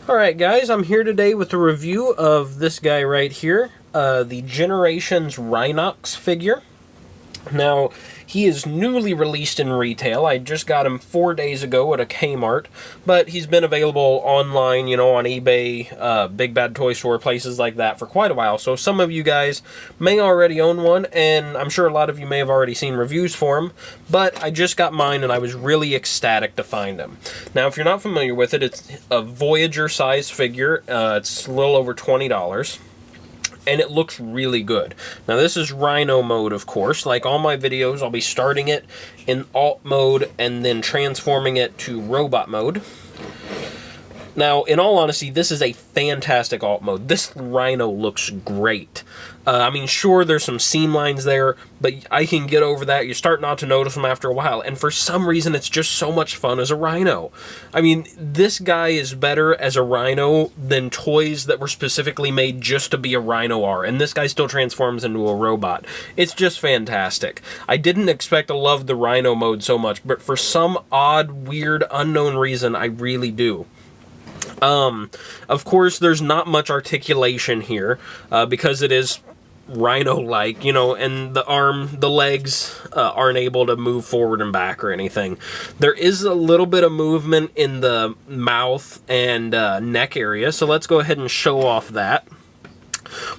Alright guys, I'm here today with a review of this guy right here, the Generations Rhinox figure. Now, he is newly released in retail. I just got him 4 days ago at a Kmart, but he's been available online, you know, on eBay, Big Bad Toy Store, places like that for quite a while. So some of you guys may already own one, and I'm sure a lot of you may have already seen reviews for him, but I just got mine and I was really ecstatic to find him. Now, if you're not familiar with it, it's a Voyager size figure. It's a little over $20. And it looks really good. Now this is Rhino mode, of course. Like all my videos, I'll be starting it in alt mode and then transforming it to robot mode. Now, in all honesty, this is a fantastic alt mode. This Rhino looks great. I mean, sure, there's some seam lines there, but I can get over that. You start not to notice them after a while, and for some reason, it's just so much fun as a Rhino. I mean, this guy is better as a Rhino than toys that were specifically made just to be a Rhino are, and this guy still transforms into a robot. It's just fantastic. I didn't expect to love the Rhino mode so much, but for some odd, weird, unknown reason, I really do. Of course, there's not much articulation here, because it is Rhino-like, you know, and the legs aren't able to move forward and back or anything. There is a little bit of movement in the mouth and neck area, so let's go ahead and show off that.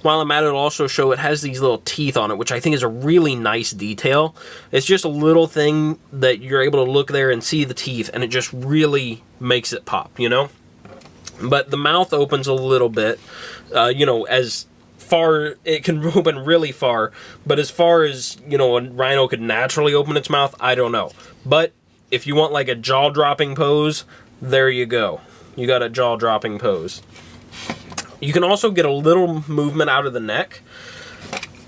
While I'm at it, I'll also show it has these little teeth on it, which I think is a really nice detail. It's just a little thing that you're able to look there and see the teeth, and it just really makes it pop, you know? But the mouth opens a little bit, you know, as far, it can open really far, but as far as, you know, a Rhino could naturally open its mouth, I don't know. But if you want like a jaw-dropping pose, there you go. You got a jaw-dropping pose. You can also get a little movement out of the neck.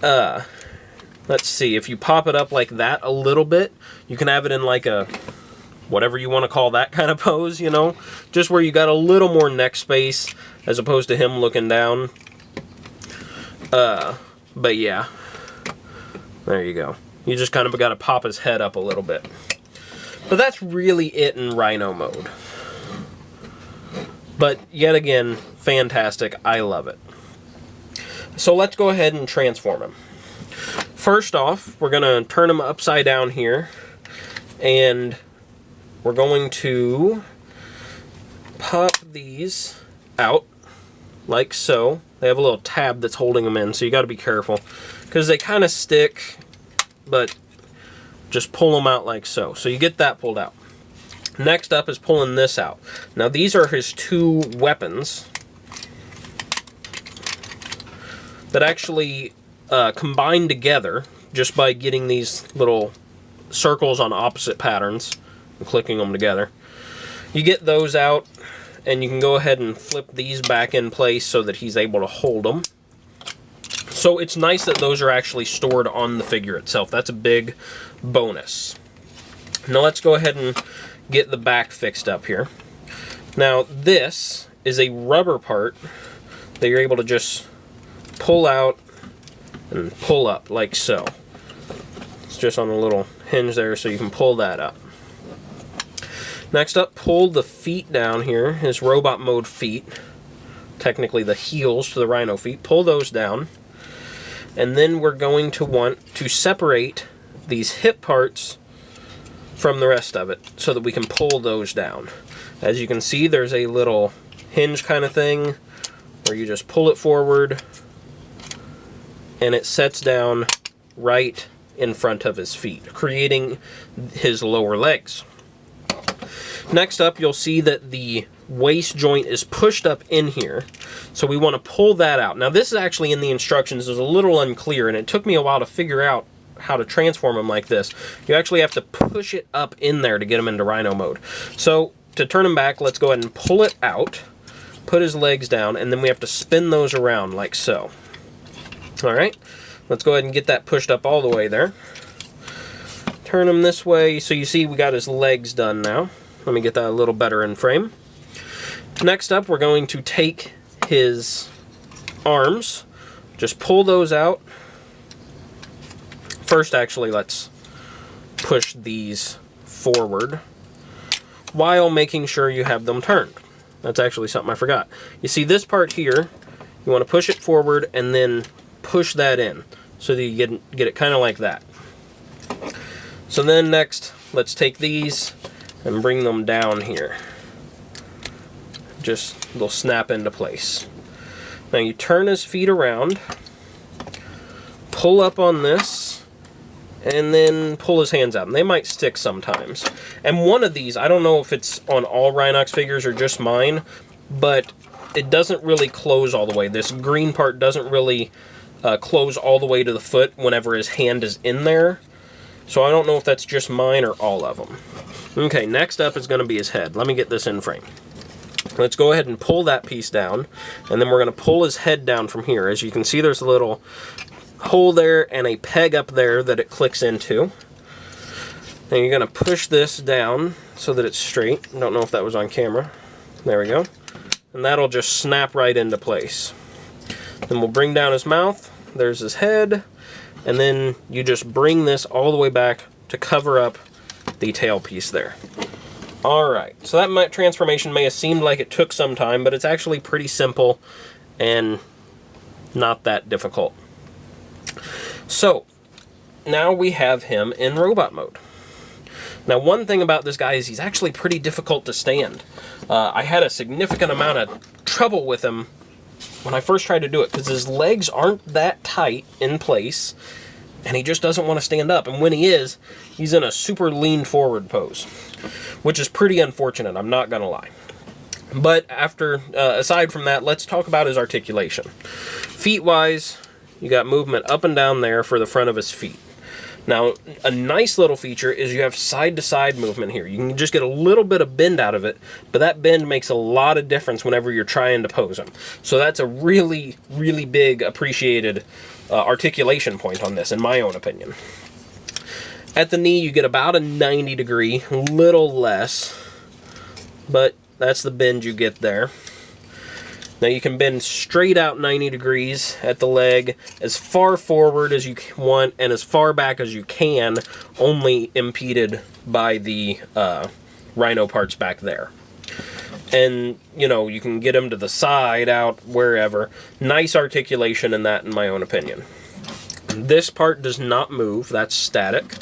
Let's see, if you pop it up like that a little bit, you can have it in like a whatever you want to call that kind of pose, you know, just where you got a little more neck space as opposed to him looking down. But yeah, there you go. You just kind of got to pop his head up a little bit. But that's really it in Rhino mode. But yet again, fantastic. I love it. So let's go ahead and transform him. First off, we're going to turn him upside down here, and we're going to pop these out like so. They have a little tab that's holding them in, so you got to be careful because they kind of stick, but just pull them out like so. So you get that pulled out. Next up is pulling this out. Now these are his two weapons that actually combine together just by getting these little circles on opposite patterns and clicking them together. You get those out, and you can go ahead and flip these back in place so that he's able to hold them. So it's nice that those are actually stored on the figure itself. That's a big bonus. Now let's go ahead and get the back fixed up here. Now this is a rubber part that you're able to just pull out and pull up like so. It's just on a little hinge there, so you can pull that up. Next up, pull the feet down here, his robot mode feet, technically the heels to the Rhino feet, pull those down, and then we're going to want to separate these hip parts from the rest of it so that we can pull those down. As you can see, there's a little hinge kind of thing where you just pull it forward and it sets down right in front of his feet, creating his lower legs. Next up, you'll see that the waist joint is pushed up in here, so we want to pull that out. Now this is actually in the instructions. It was a little unclear, and it took me a while to figure out how to transform him like this. You actually have to push it up in there to get him into Rhino mode. So to turn him back, let's go ahead and pull it out, put his legs down, and then we have to spin those around like so. Alright, let's go ahead and get that pushed up all the way there. Turn him this way, so you see we got his legs done now. Let me get that a little better in frame. Next up, we're going to take his arms, just pull those out. First, actually, let's push these forward while making sure you have them turned. that's actually something I forgot. You see this part here, you want to push it forward and then push that in so that you get it kind of like that. So then next, let's take these and bring them down here. Just, they'll snap into place. Now you turn his feet around, pull up on this, and then pull his hands out. And they might stick sometimes. And one of these, I don't know if it's on all Rhinox figures or just mine, but it doesn't really close all the way. This green part doesn't really close all the way to the foot whenever his hand is in there. So I don't know if that's just mine or all of them. Okay, next up is going to be his head. Let me get this in frame. Let's go ahead and pull that piece down, and then we're going to pull his head down from here. As you can see, there's a little hole there and a peg up there that it clicks into. And you're going to push this down so that it's straight. Don't know if that was on camera. There we go. And that'll just snap right into place. Then we'll bring down his mouth. There's his head. And then you just bring this all the way back to cover up the tail piece there. Alright, so that transformation may have seemed like it took some time, but it's actually pretty simple and not that difficult. So, now we have him in robot mode. Now, one thing about this guy is he's actually pretty difficult to stand. I had a significant amount of trouble with him when I first tried to do it, because his legs aren't that tight in place, and he just doesn't want to stand up. And when he is, he's in a super lean forward pose, which is pretty unfortunate, I'm not going to lie. But aside from that, let's talk about his articulation. Feet-wise, you got movement up and down there for the front of his feet. Now, a nice little feature is you have side-to-side movement here. You can just get a little bit of bend out of it, but that bend makes a lot of difference whenever you're trying to pose him. So that's a really, really big appreciated articulation point on this, in my own opinion. At the knee, you get about a 90 degree, a little less, but that's the bend you get there. Now you can bend straight out 90 degrees at the leg, as far forward as you want and as far back as you can, only impeded by the rhino parts back there. And, you know, you can get them to the side, out, wherever. Nice articulation in that, in my own opinion. This part does not move, that's static.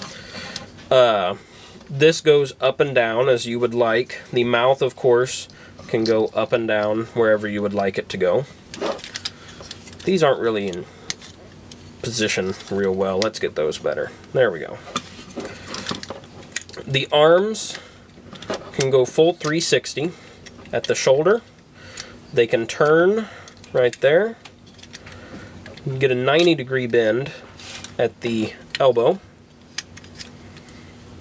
This goes up and down as you would like. The mouth, of course, can go up and down wherever you would like it to go. These aren't really in position real well. Let's get those better. There we go. The arms can go full 360 at the shoulder. They can turn right there. You can get a 90 degree bend at the elbow.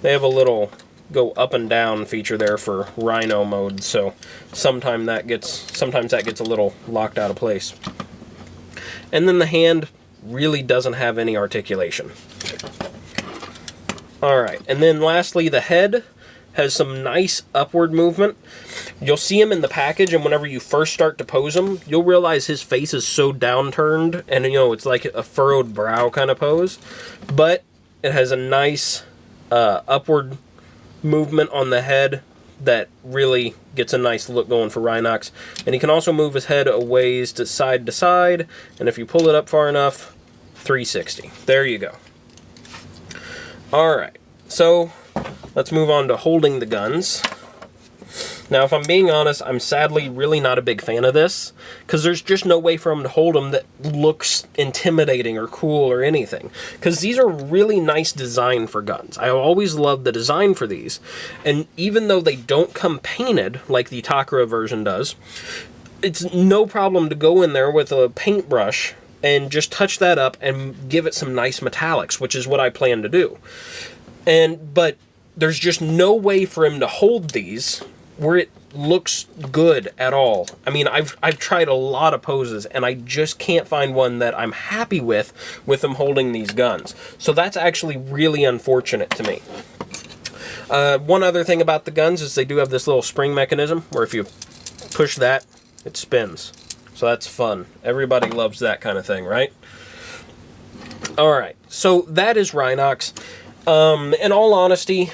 They have a little go up and down feature there for rhino mode, so sometimes that gets a little locked out of place. And then the hand really doesn't have any articulation. Alright, and then lastly, the head has some nice upward movement. You'll see him in the package, and whenever you first start to pose him, you'll realize his face is so downturned, and you know, it's like a furrowed brow kind of pose. But it has a nice upward movement on the head that really gets a nice look going for Rhinox. And he can also move his head a ways to side, and if you pull it up far enough, 360. There you go. Alright, so let's move on to holding the guns. Now, if I'm being honest, I'm sadly really not a big fan of this, because there's just no way for him to hold them that looks intimidating or cool or anything. Because these are really nice design for guns. I always loved the design for these. And even though they don't come painted like the Takara version does, it's no problem to go in there with a paintbrush and just touch that up and give it some nice metallics, which is what I plan to do. But there's just no way for him to hold these where it looks good at all. I mean, I've tried a lot of poses, and I just can't find one that I'm happy with them holding these guns. So that's actually really unfortunate to me. One other thing about the guns is they do have this little spring mechanism where if you push that, it spins. So that's fun. Everybody loves that kind of thing, right? Alright, so that is Rhinox. In all honesty,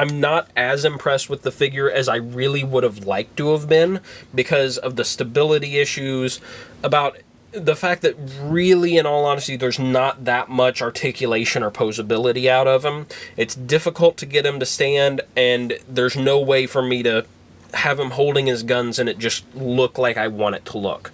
I'm not as impressed with the figure as I really would have liked to have been because of the stability issues, about the fact that really, in all honesty, there's not that much articulation or posability out of him. It's difficult to get him to stand, and there's no way for me to have him holding his guns and it just look like I want it to look.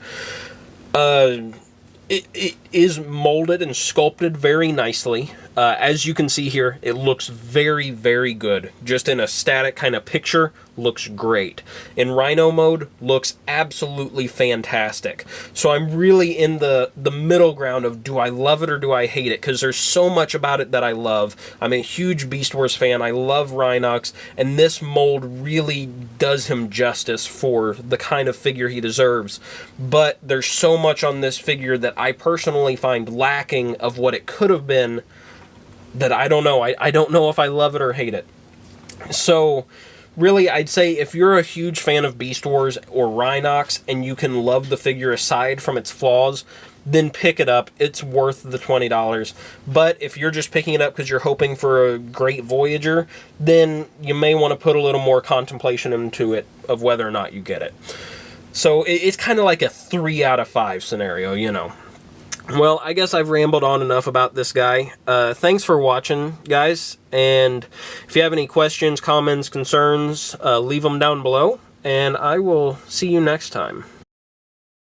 It is molded and sculpted very nicely. As you can see here, it looks very, very good. Just in a static kind of picture, looks great. In Rhino mode, looks absolutely fantastic. So I'm really in the middle ground of, do I love it or do I hate it? Because there's so much about it that I love. I'm a huge Beast Wars fan. I love Rhinox, and this mold really does him justice for the kind of figure he deserves. But there's so much on this figure that I personally find lacking of what it could have been, that I don't know. I don't know if I love it or hate it. So really, I'd say if you're a huge fan of Beast Wars or Rhinox and you can love the figure aside from its flaws, then pick it up. It's worth the $20. But if you're just picking it up because you're hoping for a great Voyager, then you may want to put a little more contemplation into it of whether or not you get it. So it's kind of like a 3 out of 5 scenario, you know. Well, I guess I've rambled on enough about this guy. Thanks for watching, guys. And if you have any questions, comments, concerns, leave them down below. And I will see you next time.